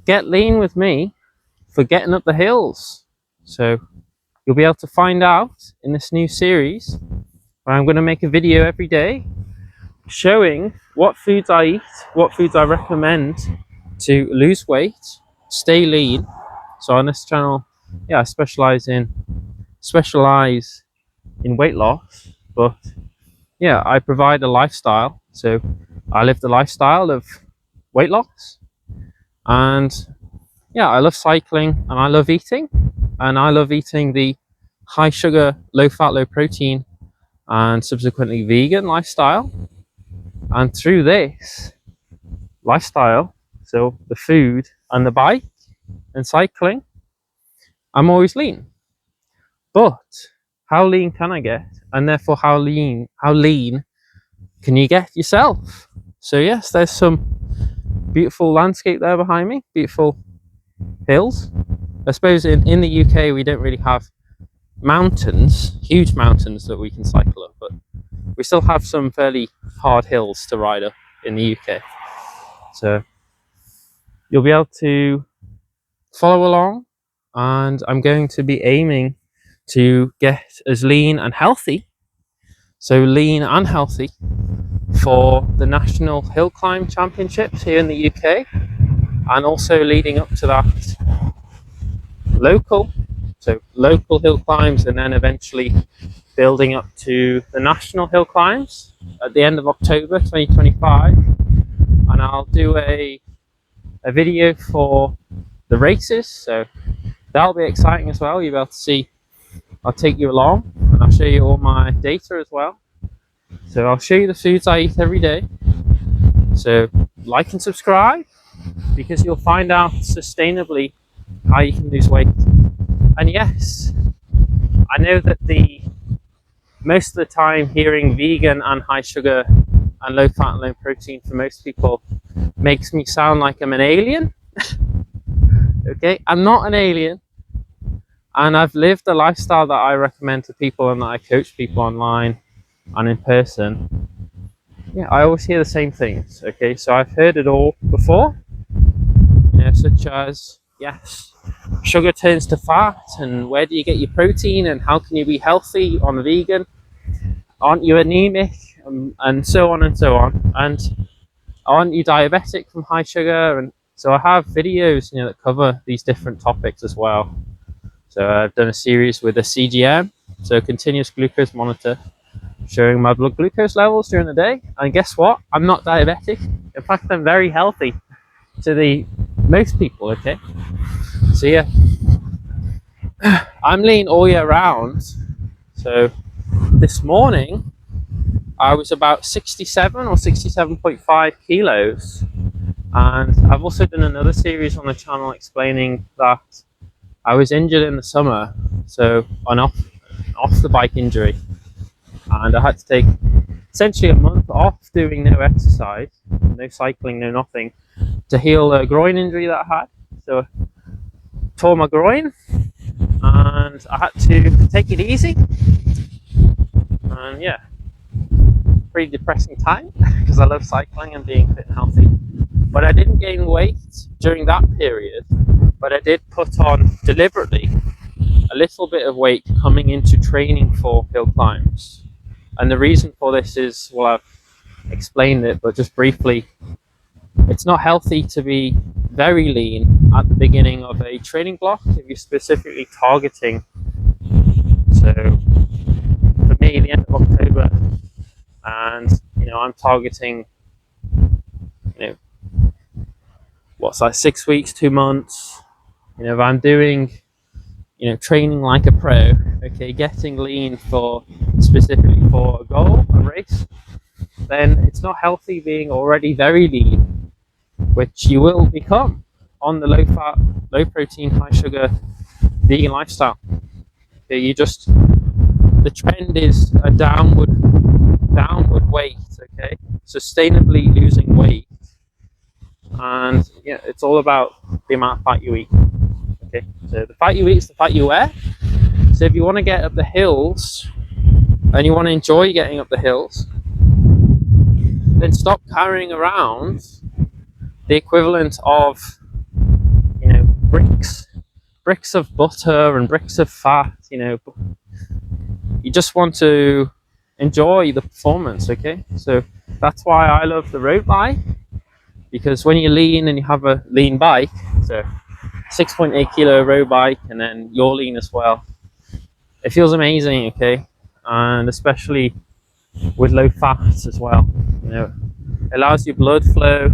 get lean with me for getting up the hills. So you'll be able to find out in this new series where I'm going to make a video every day showing what foods I eat, what foods I recommend to lose weight, stay lean. So on this channel, I specialize in weight loss, but I provide a lifestyle. So I live the lifestyle of weight loss, and I love cycling, and I love eating, the high sugar, low fat, low protein, and subsequently vegan lifestyle. And through this lifestyle, so the food and the bike and cycling, I'm always lean. But how lean can I get? And therefore, how lean can you get yourself? So yes, there's some beautiful landscape there behind me, beautiful hills. I suppose in the UK we don't really have mountains, huge mountains that we can cycle up, but we still have some fairly hard hills to ride up in the UK. So you'll be able to follow along, and I'm going to be aiming to get as lean and healthy, for the National Hill Climb Championships here in the UK, and also leading up to that local hill climbs, and then eventually building up to the national hill climbs at the end of October 2025. And I'll do a video for the races, so that'll be exciting as well. You'll be able to see, I'll take you along and I'll show you all my data as well. So I'll show you the foods I eat every day. So like and subscribe, because you'll find out sustainably how you can lose weight. And yes, I know that most of the time hearing vegan and high sugar and low fat and low protein for most people makes me sound like I'm an alien. Okay, I'm not an alien, and I've lived the lifestyle that I recommend to people and that I coach people online and in person. I always hear the same things. Okay, so I've heard it all before, such as, yes, sugar turns to fat, and where do you get your protein, and how can you be healthy on vegan? Aren't you anemic? And so on and so on. And aren't you diabetic from high sugar? And so I have videos that cover these different topics as well. So I've done a series with a CGM, so continuous glucose monitor, showing my blood glucose levels during the day. And guess what? I'm not diabetic. In fact, I'm very healthy to most people. Okay, so I'm lean all year round. So this morning I was about 67 or 67.5 kilos, and I've also done another series on the channel explaining that I was injured in the summer, so off the bike injury, and I had to take essentially a month off doing no exercise, no cycling, no nothing, to heal a groin injury that I had. So I tore my groin, and I had to take it easy, and pretty depressing time because I love cycling and being fit and healthy. But I didn't gain weight during that period, but I did put on deliberately a little bit of weight coming into training for hill climbs. And the reason for this is, well, I've explained it, but just briefly, it's not healthy to be very lean at the beginning of a training block if you're specifically targeting. So for me, the end of October, and I'm targeting what's that, 6 weeks, 2 months. If I'm doing training like a pro, okay, getting lean specifically for a goal, a race, then it's not healthy being already very lean, which you will become on the low fat, low protein, high sugar vegan lifestyle. Okay, the trend is a downward weight, okay, sustainably losing weight, and it's all about the amount of fat you eat. Okay, so the fat you eat is the fat you wear. So if you want to get up the hills and you want to enjoy getting up the hills, then stop carrying around the equivalent of bricks of butter and bricks of fat, you know. You just want to enjoy the performance, okay? So that's why I love the road bike, because when you're lean and you have a lean bike, so 6.8 kilo road bike, and then you're lean as well, it feels amazing, okay? And especially with low fats as well, you know, it allows your blood flow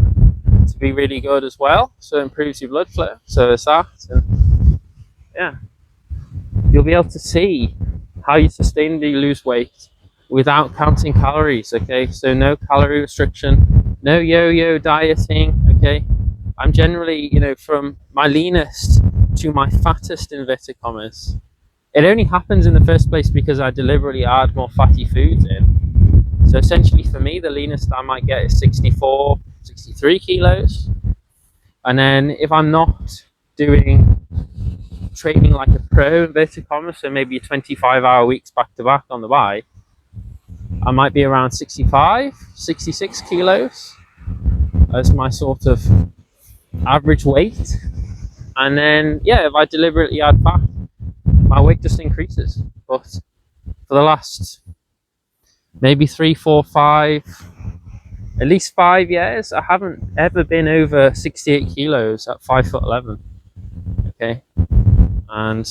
to be really good as well, so it improves your blood flow. So it's that, and yeah, you'll be able to see how you sustainably lose weight without counting calories, okay? So no calorie restriction, no yo-yo dieting, okay? I'm generally, you know, from my leanest to my fattest, in inverted commas, it only happens in the first place because I deliberately add more fatty foods in. So essentially for me, the leanest I might get is 64, 63 kilos. And then if I'm not doing training like a pro, inverted commas, so maybe 25-hour weeks back to back on the bike, I might be around 65, 66 kilos as my sort of average weight. And then, yeah, if I deliberately add fat, my weight just increases. But for the last maybe 3, 4, 5, at least 5 years, I haven't ever been over 68 kilos at 5'11". Okay. And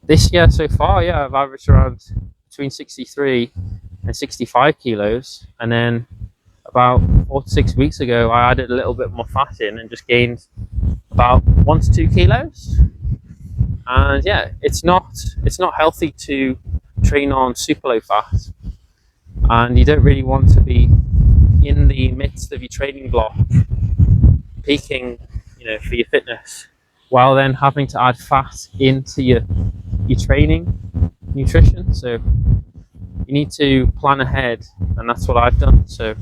this year so far, yeah, I've averaged around between 63 and 65 kilos. And then about 4 to 6 weeks ago, I added a little bit more fat in and just gained about 1 to 2 kilos. And yeah, it's not healthy to train on super low fat, and you don't really want to be in the midst of your training block peaking, you know, for your fitness, while then having to add fat into your training nutrition. So you need to plan ahead, and that's what I've done. So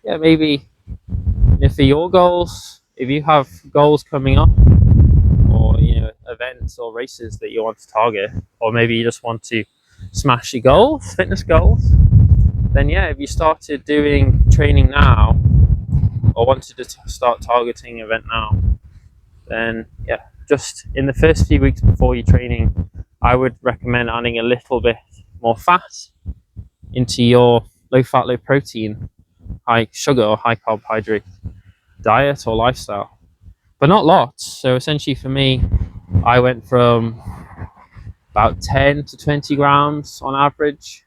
yeah, maybe, you know, for your goals, if you have goals coming up, or, you know, events or races that you want to target, or maybe you just want to smash your goals, fitness goals, then yeah, if you started doing training now, or wanted to start targeting event now, then yeah, just in the first few weeks before your training, I would recommend adding a little bit more fat into your low fat, low protein, high sugar or high carbohydrate diet or lifestyle, but not lots. So essentially for me, I went from about 10 to 20 grams on average,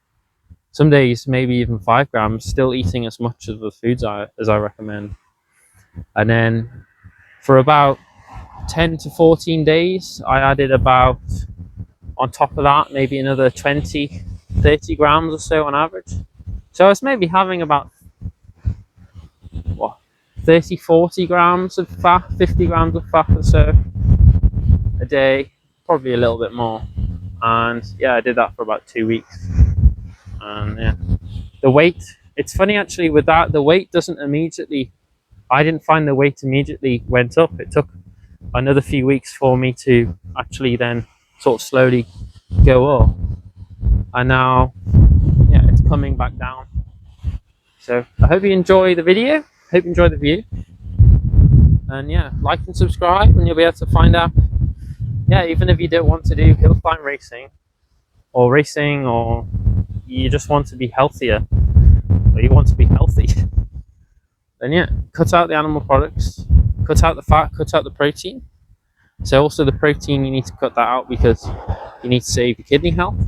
some days maybe even 5 grams, still eating as much of the foods as I recommend. And then for about 10 to 14 days, I added about, on top of that, maybe another 20, 30 grams or so on average. So I was maybe having about, what, 30, 40 grams of fat, 50 grams of fat or so a day, probably a little bit more. And yeah, I did that for about 2 weeks. And yeah, the weight, it's funny actually with that, the weight doesn't immediately, I didn't find the weight immediately went up. It took another few weeks for me to actually then sort of slowly go up. And now, yeah, it's coming back down. So I hope you enjoy the video. Hope you enjoy the view. And yeah, like and subscribe, and you'll be able to find out, yeah, even if you don't want to do hill climb racing, or you just want to be healthier, or you want to be healthy, then yeah, cut out the animal products, cut out the fat, cut out the protein. So also the protein, you need to cut that out because you need to save your kidney health.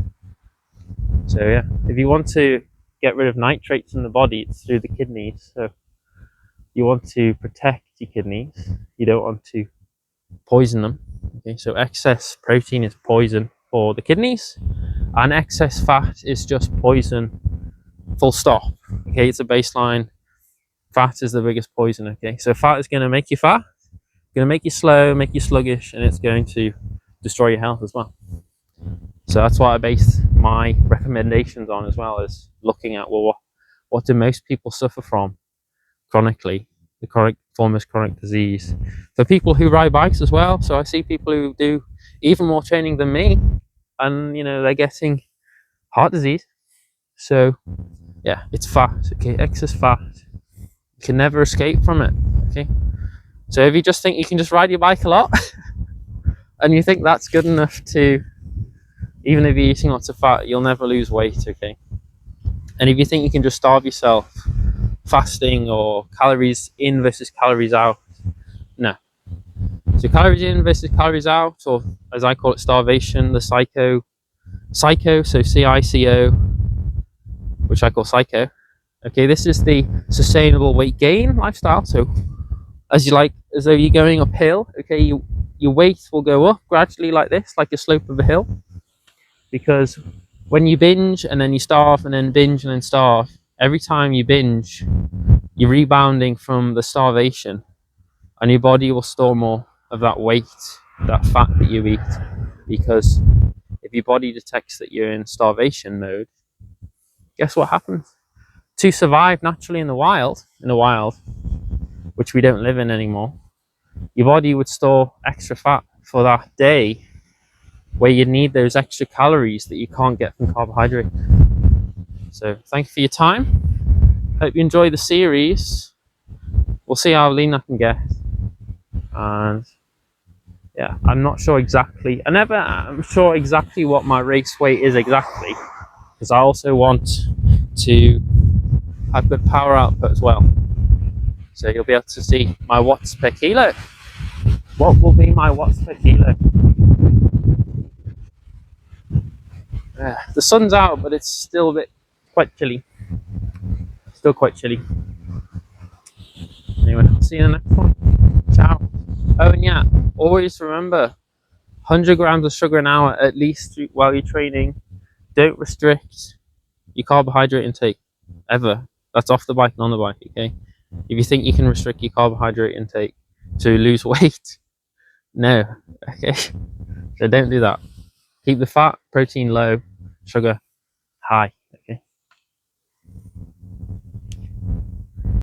So yeah, if you want to get rid of nitrates in the body, it's through the kidneys. So you want to protect your kidneys. You don't want to poison them. Okay, so excess protein is poison for the kidneys, and excess fat is just poison, full stop. Okay, it's a baseline. Fat is the biggest poison. Okay, so fat is going to make you fat, going to make you slow, make you sluggish, and it's going to destroy your health as well. So that's why I base my recommendations on as well, as looking at, well, what do most people suffer from chronically? The chronic form is chronic disease. For people who ride bikes as well, so I see people who do even more training than me, and you know, they're getting heart disease. So yeah, it's fat. Okay, excess fat. You can never escape from it. Okay, So if you just think you can just ride your bike a lot and you think that's good enough to, even if you're eating lots of fat, you'll never lose weight, okay? And if you think you can just starve yourself, fasting or calories in versus calories out, no. So calories in versus calories out, or as I call it, starvation, the psycho, so CICO, which I call psycho. Okay, this is the sustainable weight gain lifestyle. So as though you're going uphill, okay, your weight will go up gradually like this, like a slope of a hill. Because when you binge and then you starve and then binge and then starve, every time you binge, you're rebounding from the starvation, and your body will store more of that weight, that fat that you eat. Because if your body detects that you're in starvation mode, guess what happens? To survive naturally in the wild, which we don't live in anymore, your body would store extra fat for that day where you need those extra calories that you can't get from carbohydrate. So thank you for your time. Hope you enjoy the series. We'll see how lean I can get. And yeah, I'm not sure exactly. I'm sure exactly what my race weight is exactly, because I also want to have good power output as well. So you'll be able to see my watts per kilo. What will be my watts per kilo? The sun's out, but it's still quite chilly. Still quite chilly. Anyway, see you in the next one. Ciao. Oh, and yeah, always remember 100 grams of sugar an hour at least while you're training. Don't restrict your carbohydrate intake ever. That's off the bike and on the bike, okay? If you think you can restrict your carbohydrate intake to lose weight, no, okay? So don't do that. Keep the fat, protein low, sugar high.